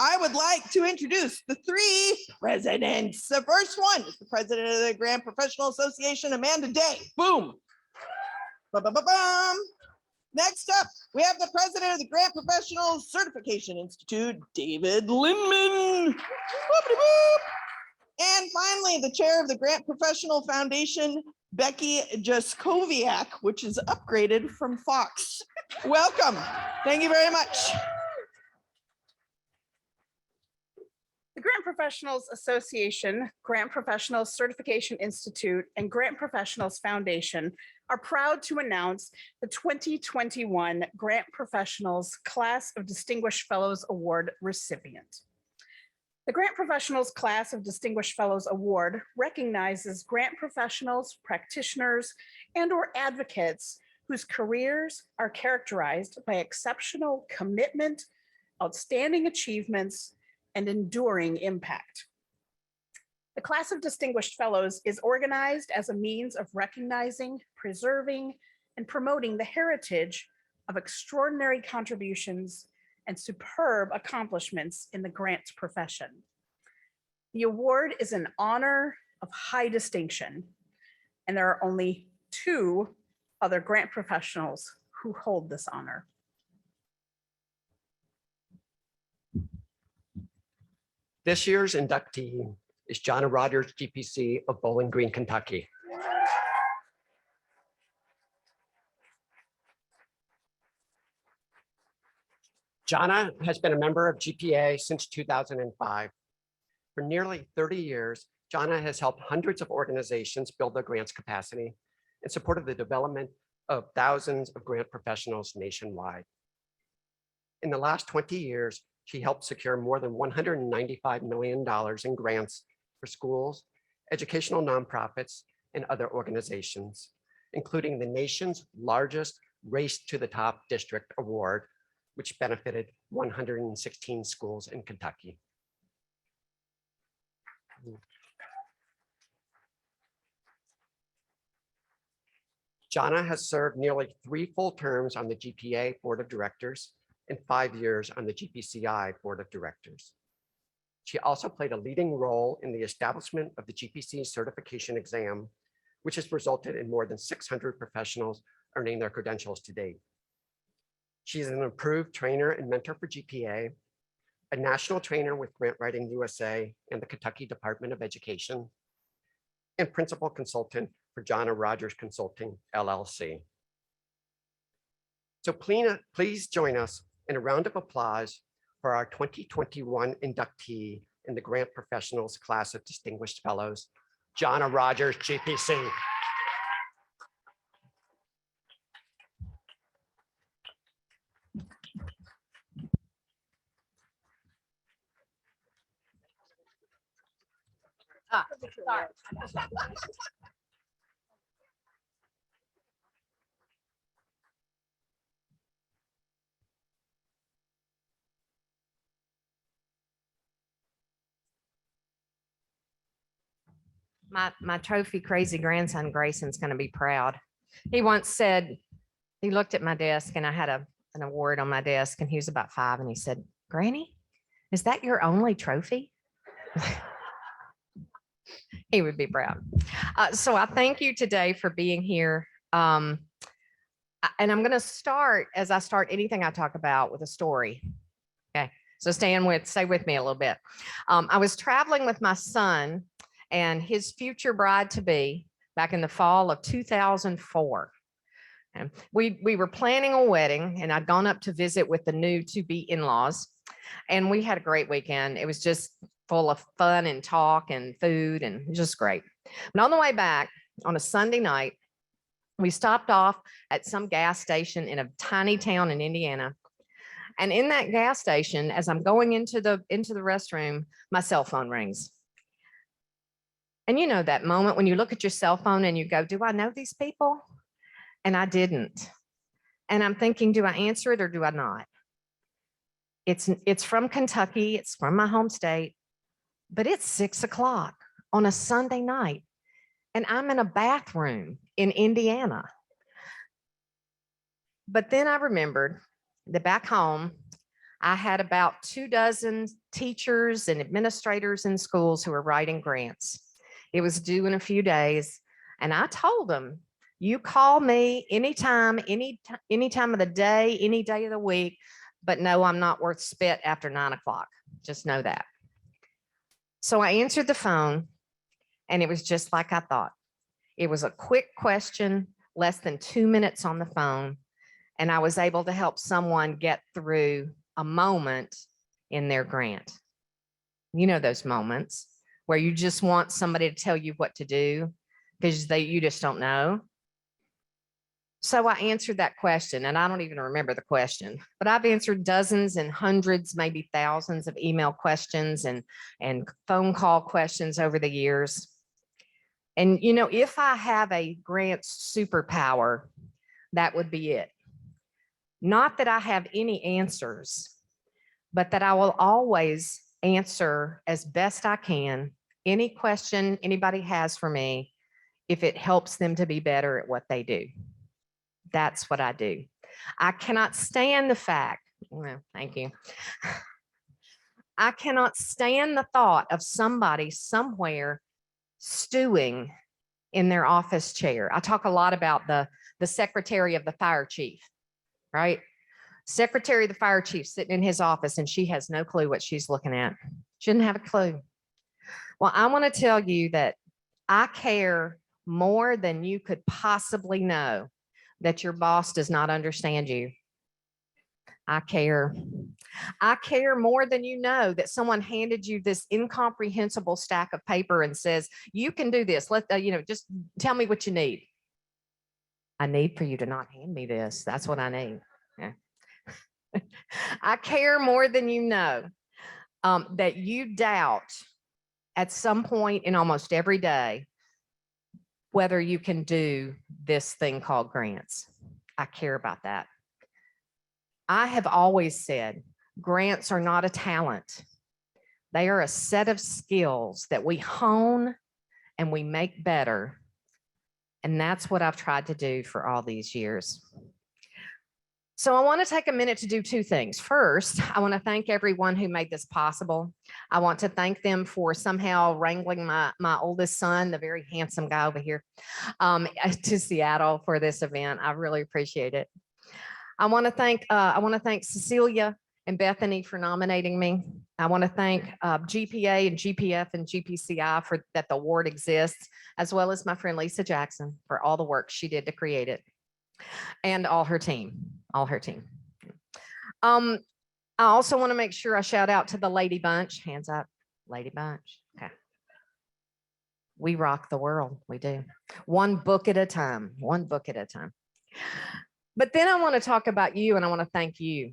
I would like to introduce the three presidents. The first one is the president of the Grant Professional Association, Amanda Day. Boom. Ba-ba-ba-bum. Next up, we have the president of the Grant Professional Certification Institute, David Lindeman. Boop-a-boop. And finally, the chair of the Grant Professional Foundation, Becky Jascoviak, which is upgraded from Fox. Welcome. Thank you very much. The Grant Professionals Association, Grant Professionals Certification Institute, and Grant Professionals Foundation are proud to announce the 2021 Grant Professionals Class of Distinguished Fellows Award recipient. The Grant Professionals Class of Distinguished Fellows Award recognizes grant professionals, practitioners, and/or advocates whose careers are characterized by exceptional commitment, outstanding achievements, and enduring impact. The Class of Distinguished Fellows is organized as a means of recognizing, preserving, and promoting the heritage of extraordinary contributions and superb accomplishments in the grants profession. The award is an honor of high distinction, and there are only 2 other grant professionals who hold this honor. This year's inductee is Johna Rodgers, GPC of Bowling Green, Kentucky. Johna has been a member of GPA since 2005. For nearly 30 years, Johna has helped hundreds of organizations build their grants capacity and supported the development of thousands of grant professionals nationwide. In the last 20 years, she helped secure more than $195 million in grants for schools, educational nonprofits, and other organizations, including the nation's largest Race to the Top District Award, which benefited 116 schools in Kentucky. Johna has served nearly 3 full terms on the GPA Board of Directors and 5 years on the GPCI Board of Directors. She also played a leading role in the establishment of the GPC certification exam, which has resulted in more than 600 professionals earning their credentials to date. She is an approved trainer and mentor for GPA, a national trainer with Grant Writing USA and the Kentucky Department of Education, and principal consultant for Johna Rodgers Consulting, LLC. So please join us in a round of applause for our 2021 inductee in the Grant Professionals Class of Distinguished Fellows, Johna Rodgers, GPC. Sorry. My trophy crazy grandson Grayson's going to be proud. He once said, he looked at my desk and I had an award on my desk and he was about 5 and he said, "Granny, is that your only trophy?" He would be proud. So I thank you today for being here. And I'm going to start, as I start anything I talk about, with a story. Okay, so stay with me a little bit. I was traveling with my son and his future bride-to-be back in the fall of 2004. And we were planning a wedding and I'd gone up to visit with the new to-be in-laws and we had a great weekend. It was just full of fun and talk and food and just great. But on the way back on a Sunday night, we stopped off at some gas station in a tiny town in Indiana. And in that gas station, as I'm going into the restroom, my cell phone rings. And you know that moment when you look at your cell phone and you go, "Do I know these people?" And I didn't. And I'm thinking, do I answer it or do I not? It's from Kentucky. It's from my home state, but it's 6 o'clock on a Sunday night. And I'm in a bathroom in Indiana. But then I remembered that back home, I had about 24 teachers and administrators in schools who were writing grants. It was due in a few days. And I told them, you call me anytime, any time of the day, any day of the week, but no, I'm not worth spit after 9 o'clock. Just know that. So I answered the phone and it was just like I thought. It was a quick question, less than 2 minutes on the phone. And I was able to help someone get through a moment in their grant. You know, those moments where you just want somebody to tell you what to do because you just don't know. So I answered that question, and I don't even remember the question, but I've answered dozens and hundreds, maybe thousands of email questions and phone call questions over the years. And, you know, if I have a grant superpower, that would be it. Not that I have any answers, but that I will always answer as best I can any question anybody has for me if it helps them to be better at what they do. That's what I do. I cannot stand the fact, well, thank you. I cannot stand the thought of somebody somewhere stewing in their office chair. I talk a lot about the secretary of the fire chief, right? Secretary of the fire chief sitting in his office and she has no clue what she's looking at. She didn't have a clue. Well, I want to tell you that I care more than you could possibly know that your boss does not understand you. I care. I care more than you know that someone handed you this incomprehensible stack of paper and says, you can do this. Just tell me what you need. I need for you to not hand me this. That's what I need. Yeah. I care more than you know that you doubt at some point in almost every day whether you can do this thing called grants. I care about that. I have always said grants are not a talent. They are a set of skills that we hone and we make better. And that's what I've tried to do for all these years. So I want to take a minute to do two things. First, I want to thank everyone who made this possible. I want to thank them for somehow wrangling my oldest son, the very handsome guy over here, to Seattle for this event. I really appreciate it. I want to thank Cecilia and Bethany for nominating me. I want to thank GPA and GPF and GPCI for that the award exists, as well as my friend Lisa Jackson for all the work she did to create it, and all her team. I also want to make sure I shout out to the Lady Bunch. Hands up, Lady Bunch. Okay. We rock the world. We do. One book at a time. But then I want to talk about you, and I want to thank you.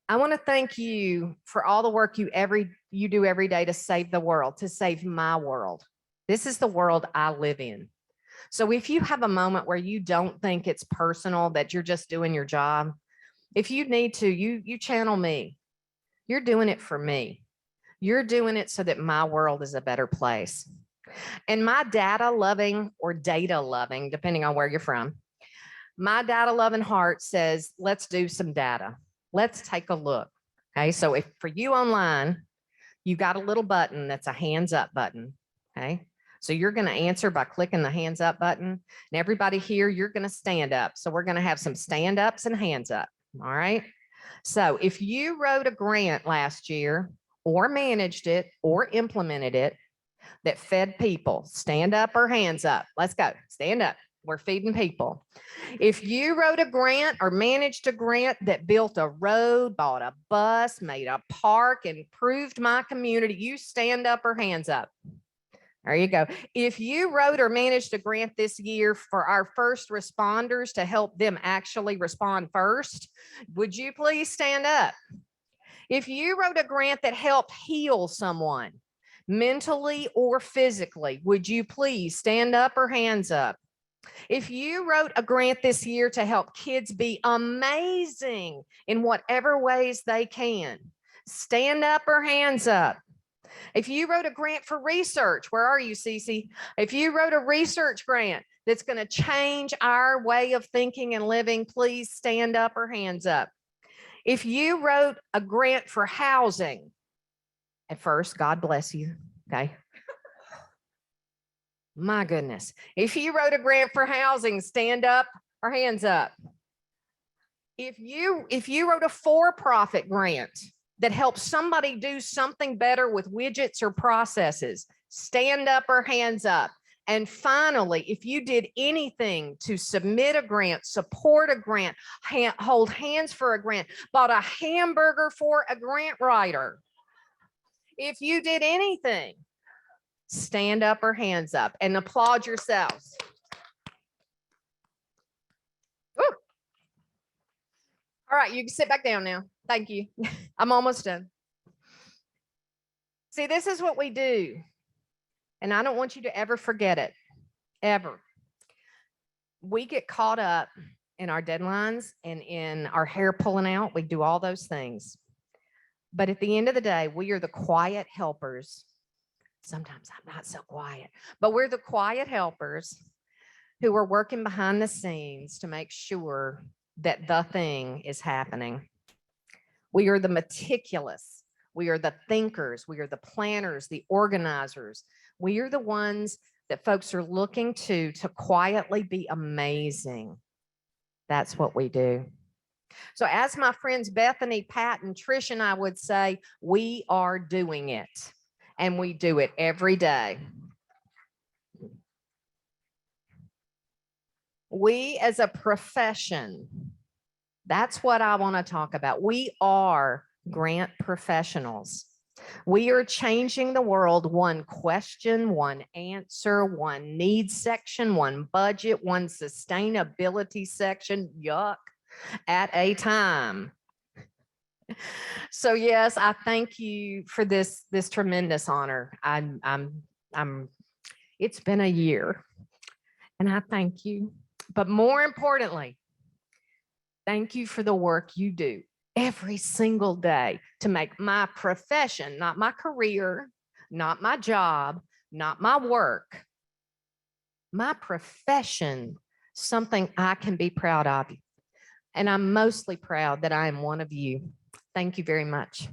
I want to thank you for all the work you do every day to save the world, to save my world. This is the world I live in. So if you have a moment where you don't think it's personal, that you're just doing your job, if you need to, you channel me. You're doing it for me. You're doing it so that my world is a better place. And my data loving or data loving, depending on where you're from, my data loving heart says, let's do some data. Let's take a look. Okay. So if for you online, you got a little button that's a hands up button. Okay. So you're going to answer by clicking the hands up button, and everybody here, you're going to stand up. So we're going to have some stand ups and hands up. All right. So if you wrote a grant last year or managed it or implemented it that fed people, stand up or hands up. Let's go. Stand up. We're feeding people. If you wrote a grant or managed a grant that built a road, bought a bus, made a park, improved my community, you stand up or hands up. There you go. If you wrote or managed a grant this year for our first responders to help them actually respond first, would you please stand up? If you wrote a grant that helped heal someone mentally or physically, would you please stand up or hands up? If you wrote a grant this year to help kids be amazing in whatever ways they can, stand up or hands up. If you wrote a grant for research, where are you, Cece? If you wrote a research grant that's going to change our way of thinking and living, please stand up or hands up. If you wrote a grant for housing, at first, God bless you, okay? My goodness. If you wrote a grant for housing, stand up or hands up. If you wrote a for-profit grant that helps somebody do something better with widgets or processes, stand up or hands up. And finally, if you did anything to submit a grant, support a grant, hold hands for a grant, bought a hamburger for a grant writer, if you did anything, stand up or hands up and applaud yourselves. Woo. All right, you can sit back down now. Thank you. I'm almost done. See, this is what we do. And I don't want you to ever forget it, ever. We get caught up in our deadlines and in our hair pulling out. We do all those things. But at the end of the day, we are the quiet helpers. Sometimes I'm not so quiet, but we're the quiet helpers who are working behind the scenes to make sure that the thing is happening. We are the meticulous. We are the thinkers. We are the planners, the organizers. We are the ones that folks are looking to quietly be amazing. That's what we do. So as my friends Bethany, Pat, and Trish and I would say, we are doing it. And we do it every day. We as a profession, that's what I want to talk about. We are grant professionals. We are changing the world one question, one answer, one needs section, one budget, one sustainability section, yuck, at a time. So yes, I thank you for this tremendous honor. It's been a year and I thank you. But more importantly, thank you for the work you do every single day to make my profession, not my career, not my job, not my work, my profession, something I can be proud of. And I'm mostly proud that I am one of you. Thank you very much.